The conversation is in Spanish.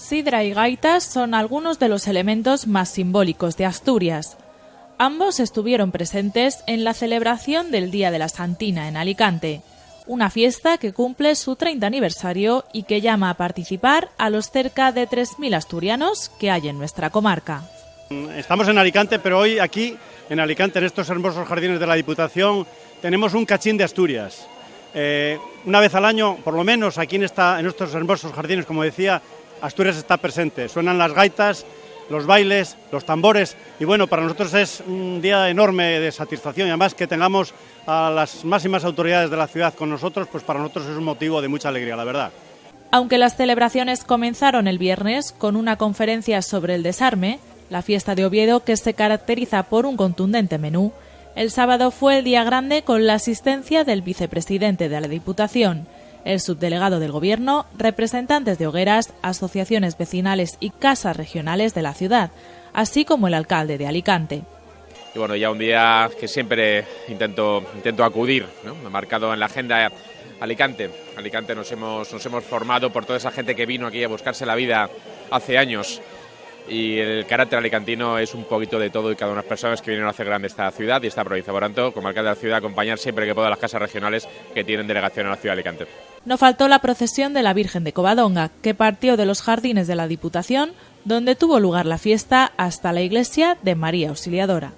Sidra y gaitas son algunos de los elementos más simbólicos de Asturias. Ambos estuvieron presentes en la celebración del Día de la Santina en Alicante, una fiesta que cumple su 30 aniversario y que llama a participar a los cerca de 3.000 asturianos que hay en nuestra comarca. Estamos en Alicante, pero hoy aquí, en Alicante, en estos hermosos jardines de la Diputación, tenemos un cachín de Asturias. Una vez al año, por lo menos, aquí en estos hermosos jardines, como decía, Asturias está presente. Suenan las gaitas, los bailes, los tambores, y bueno, para nosotros es un día enorme de satisfacción, y además que tengamos a las máximas autoridades de la ciudad con nosotros, pues para nosotros es un motivo de mucha alegría, la verdad. Aunque las celebraciones comenzaron el viernes con una conferencia sobre el desarme, la fiesta de Oviedo, que se caracteriza por un contundente menú, el sábado fue el día grande con la asistencia del vicepresidente de la Diputación, el subdelegado del Gobierno, representantes de hogueras, asociaciones vecinales y casas regionales de la ciudad, así como el alcalde de Alicante. Y bueno, ya un día que siempre intento acudir, ¿no? Me he marcado en la agenda Alicante. Alicante nos hemos formado por toda esa gente que vino aquí a buscarse la vida hace años. Y el carácter alicantino es un poquito de todo y cada una de las personas que vienen a hacer grande esta ciudad y esta provincia. Por tanto, como alcalde de la ciudad, acompañar siempre que pueda las casas regionales que tienen delegación en la ciudad de Alicante. No faltó la procesión de la Virgen de Covadonga, que partió de los jardines de la Diputación, donde tuvo lugar la fiesta, hasta la iglesia de María Auxiliadora.